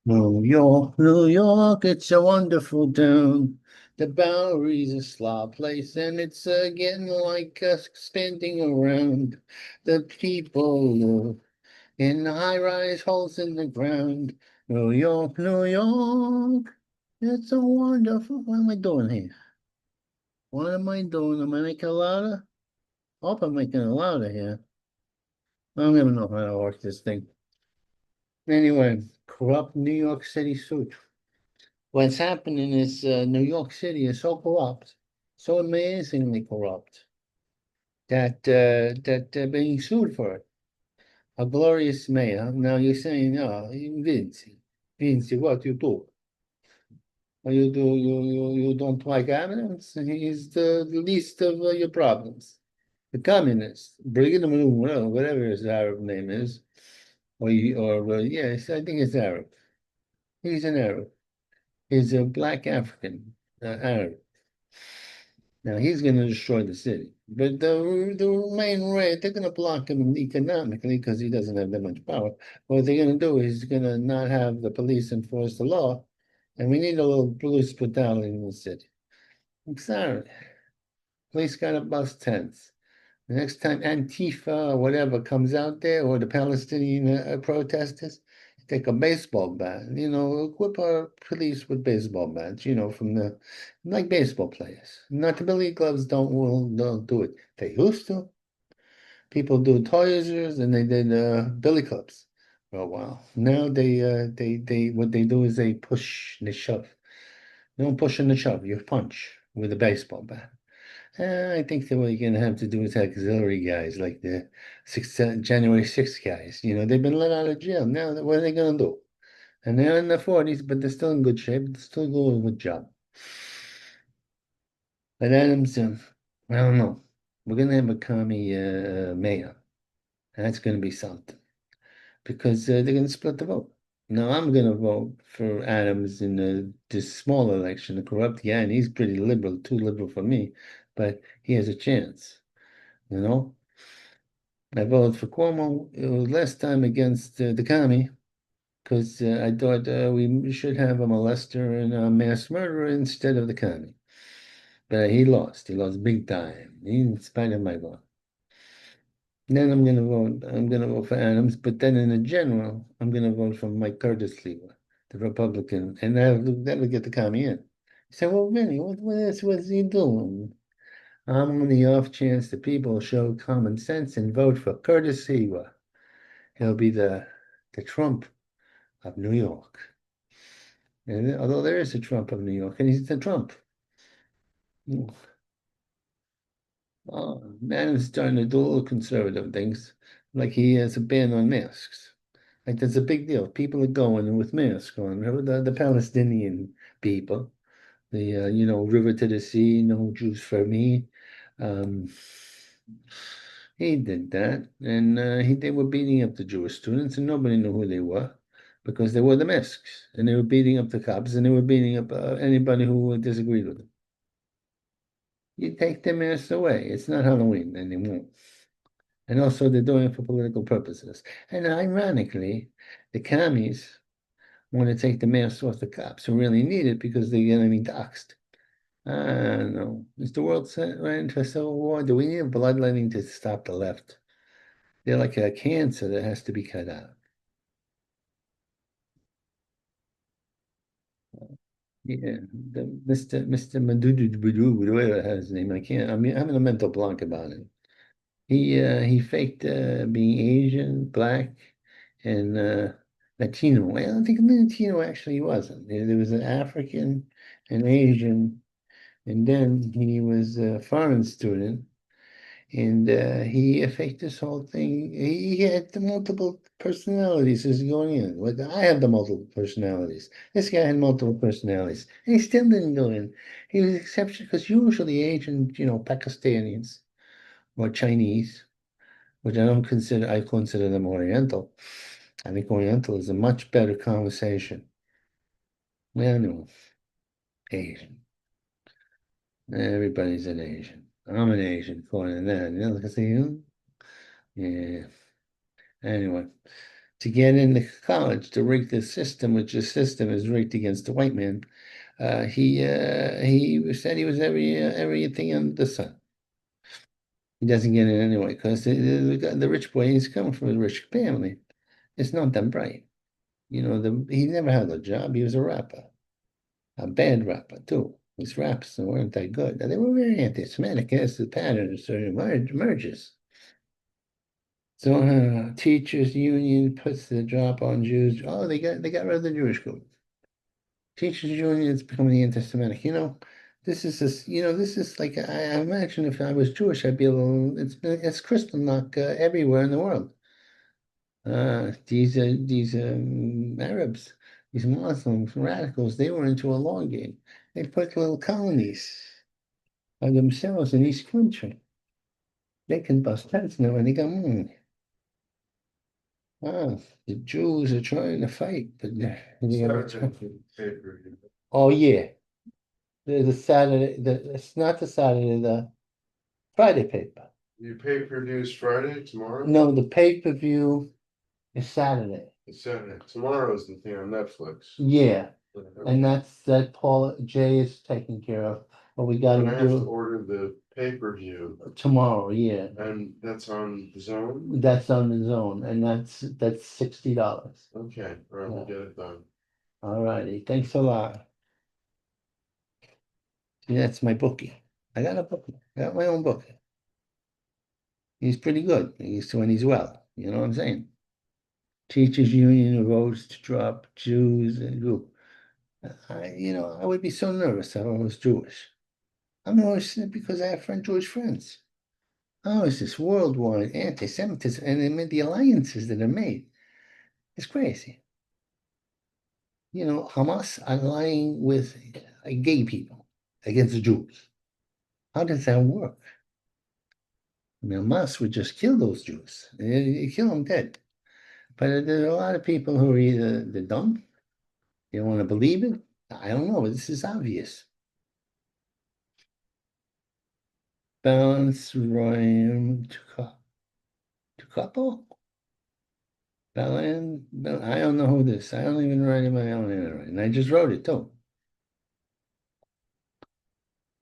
New York, it's a wonderful town. The Bowery's a slop place, and it's getting like standing around. The people live in high-rise holes in the ground. New York, it's a wonderful. What am I doing here? What am I doing? Am I making a louder? I hope I'm making it louder here. I don't even know how to work this thing. Anyway, corrupt New York City suit. What's happening is New York City is so corrupt, so amazingly corrupt that they're being sued for it. A glorious mayor. Now you're saying, oh, Vinci, what you do? You don't like evidence? He's the least of your problems. The communist, Brigham Young, whatever his Arab name is, yes, I think it's Arab. He's an Arab. He's a black African Arab. Now he's going to destroy the city, but the main raid, they're going to block him economically because he doesn't have that much power. What they're going to do is going to not have the police enforce the law, and we need a little police brutality in the city. I'm sorry, police got to bust tents. The next time Antifa or whatever comes out there, or the Palestinian protesters, take a baseball bat, equip our police with baseball bats, like baseball players. Not the billy gloves don't do it. They used to. People do toyers and they did billy clubs for a while. Now what they do is they push and they shove. You don't push and they shove, you punch with a baseball bat. I think that what you're going to have to do is auxiliary guys like the January 6th guys. They've been let out of jail. Now, what are they going to do? And they're in their 40s, but they're still in good shape. They're still doing a good job. But Adams, I don't know. We're going to have a commie mayor. And that's going to be something because they're going to split the vote. Now, I'm going to vote for Adams in this small election, the corrupt guy, and he's pretty liberal, too liberal for me, but he has a chance. You know, I voted for Cuomo. It was last time against the commie because I thought we should have a molester and a mass murderer instead of the commie. But he lost. He lost big time, in spite of my vote. Then I'm going to vote. I'm going to vote for Adams. But then in the general, I'm going to vote for Mike Curtis, the Republican, and that'll get the commie in. He said, "Well, Vinny, what's he doing?" I'm on the off chance that people show common sense and vote for Curtis Sewa. He'll be the Trump of New York. And although there is a Trump of New York, and he's the Trump. Man is starting to do little conservative things, like he has a ban on masks. Like there's a big deal. People are going with masks on. Remember the Palestinian people, the river to the sea, no Jews for me. Um, he did that, and they were beating up the Jewish students, and nobody knew who they were because they wore the masks, and they were beating up the cops, and they were beating up anybody who disagreed with them. You take the masks away; it's not Halloween anymore. And also, they're doing it for political purposes. And ironically, the commies want to take the masks off the cops who really need it because they're getting doxxed. I don't know. Is the world right into a civil war? Do we need bloodletting to stop the left? They're like a cancer that has to be cut out. Yeah, Mr. Madudu, whatever his name, I'm having a mental blank about it. He faked being Asian, black, and Latino. Well, I don't think Latino actually he wasn't. There was an African, an Asian, and then he was a foreign student, and he faked this whole thing. He had the multiple personalities as going in. Like I have the multiple personalities. This guy had multiple personalities, and he still didn't go in. He was exception because usually Asian, Pakistanis or Chinese, which I consider them Oriental. I think Oriental is a much better conversation. Well, no, Asian. Everybody's an Asian. I'm an Asian, according to that. Look, see you. Yeah. Anyway, to get into college to rig the system, which the system is rigged against the white man. He said he was everything under the sun. He doesn't get it anyway because the rich boy, he's coming from a rich family. It's not that bright. He never had a job. He was a rapper, a bad rapper too. His raps weren't that good. They were very anti-Semitic as the pattern sort of emerges. So teachers union puts the drop on Jews. Oh, they got rid of the Jewish group. Teachers union is becoming anti-Semitic. This is like I imagine if I was Jewish, I'd be a little. It's Kristallnacht everywhere in the world. These Arabs, these Muslims, radicals, they were into a long game. They put little colonies of themselves in each country. They can bust heads now, and they go, the Jews are trying to fight, but oh yeah, the Saturday, it's not the Saturday, the Friday paper. You pay-per-views Friday, tomorrow? No, the pay-per-view is Saturday. It's Saturday. Tomorrow's the thing on Netflix. Yeah, and that Paul Jay is taking care of. But we got And I to have to do order the pay-per-view, tomorrow. Yeah, and that's on the Zone? that's on the Zone, and that's $60. Okay, all right, we'll get it done. All righty, thanks a lot. See, that's my bookie. I got a bookie. I got my own bookie. He's pretty good. When he's well. You know what I'm saying? Teachers union votes to drop Jews and group. I would be so nervous if I was Jewish. I'm nervous because I have Jewish friends. Oh, it's this worldwide anti-Semitism, and the alliances that are made. It's crazy. Hamas allying with gay people against the Jews. How does that work? I mean, Hamas would just kill those Jews. You kill them dead. But there are a lot of people who are either they're dumb, they don't want to believe it. I don't know. This is obvious. Balance Ryan to couple. Belen, I don't know who this. I don't even write in my own handwriting. And I just wrote it too.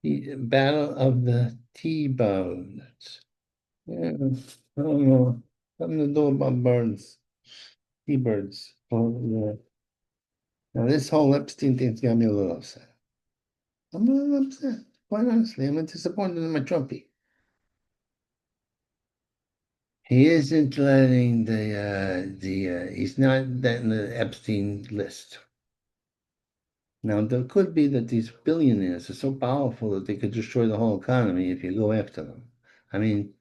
The Battle of the T-Birds. Yeah, I don't know. Something to do about birds. T-Birds. Oh, yeah. Now this whole Epstein thing's got me a little upset. I'm a little upset. Quite honestly, I'm disappointed in my Trumpy. He isn't letting he's not that in the Epstein list. Now, there could be that these billionaires are so powerful that they could destroy the whole economy if you go after them. I mean,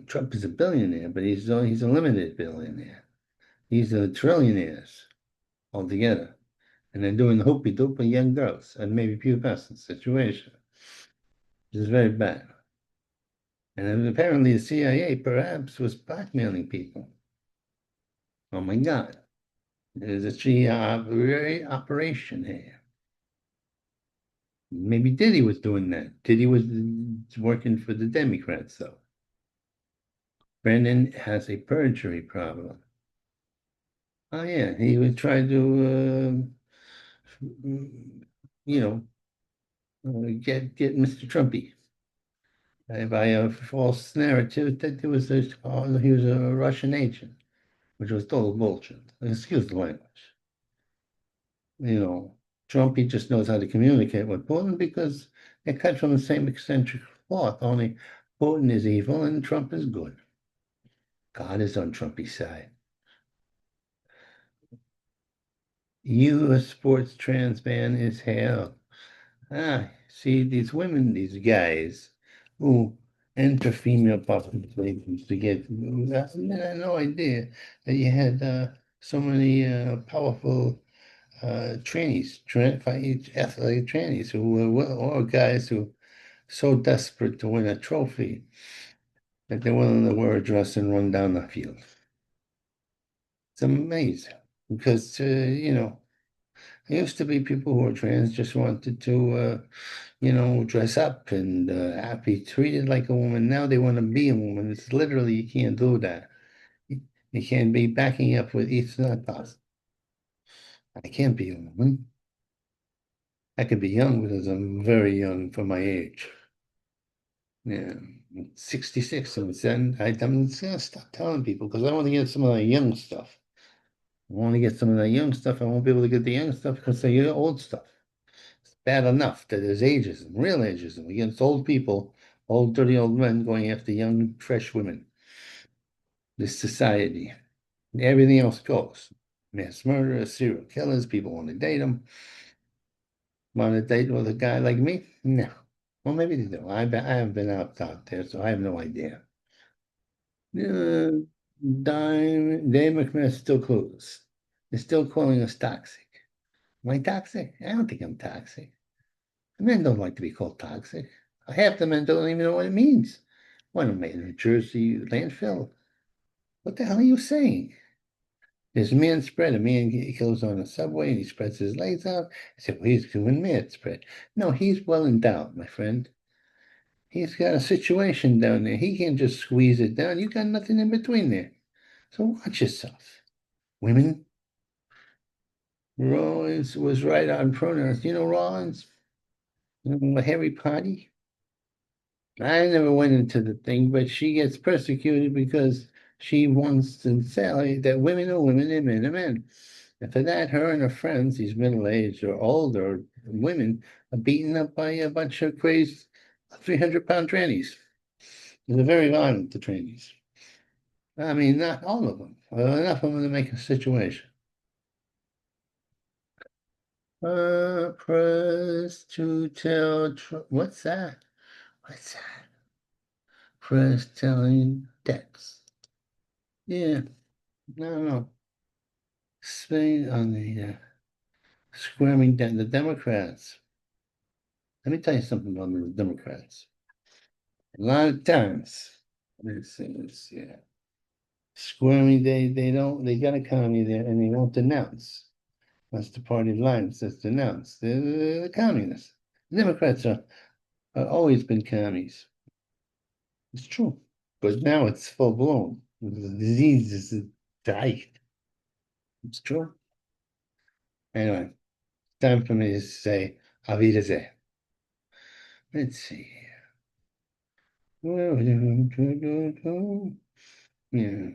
Trump is a billionaire, but he's a limited billionaire. He's a trillionaires altogether. And they're doing the hoopy-doop with young girls and maybe pubescent situation. This is very bad. And then apparently the CIA perhaps was blackmailing people. Oh my God. There's a CIA operation here. Maybe Diddy was doing that. Diddy was working for the Democrats, though. Brennan has a perjury problem. Oh yeah, he would try to, get Mr. Trumpy by a false narrative that he was a Russian agent, which was total bullshit. Excuse the language. Trumpy just knows how to communicate with Putin because they're cut from the same eccentric cloth. Only Putin is evil and Trump is good. God is on Trumpy's side. U.S. sports trans ban is hell. See, these women, these guys who enter female populations to get, I had no idea that you had so many powerful trainees, athletic trainees who were or guys who so desperate to win a trophy that they're willing to wear a dress and run down the field. It's amazing because, there used to be people who were trans just wanted to, dress up and be treated like a woman. Now they want to be a woman. It's literally, you can't do that. You You can't be backing up with it's not possible. I can't be a woman. I could be young because I'm very young for my age. Yeah, 66, and then I'm just gonna stop telling people because I want to get some of the young stuff. I want to get some of the young stuff. I won't be able to get the young stuff because of the old stuff. It's bad enough that there's ageism, real ageism against old people, old dirty old men going after young, fresh women. This society, everything else goes. Mass murderers, serial killers, people want to date them. Want to date with a guy like me? No. Well, maybe they do. I haven't been out there, so I have no idea. Uh, Dave McMahon's still clueless. They're still calling us toxic. Am I toxic? I don't think I'm toxic. Men don't like to be called toxic. Half the men don't even know what it means. One made in New Jersey landfill. What the hell are you saying? There's man spread. A man he goes on a subway and he spreads his legs out. I said, well, he's doing man spread. No, he's well endowed, my friend. He's got a situation down there. He can't just squeeze it down. You got nothing in between there. So watch yourself. Women, Rollins was right on pronouns. You know Rollins? Harry Potty? I never went into the thing, but she gets persecuted because she wants to say that women are women and men are men. And for that, her and her friends, these middle-aged or older women, are beaten up by a bunch of crazed 300-pound trannies. They're very violent, the trannies. I mean, not all of them, but enough of them to make a situation. Press to tell, what's that? What's that? Press telling Dex. Yeah, no. Spain on the squaring down the Democrats. Let me tell you something about the Democrats. A lot of times, yeah, squaring they got a commie there and they won't denounce. That's the party line. It says denounce. They're the communists. The Democrats are always been commies. It's true, but now it's full blown. The disease is died. It's true. Anyway, time for me to say Auf Wiedersehen. Let's see. Yeah.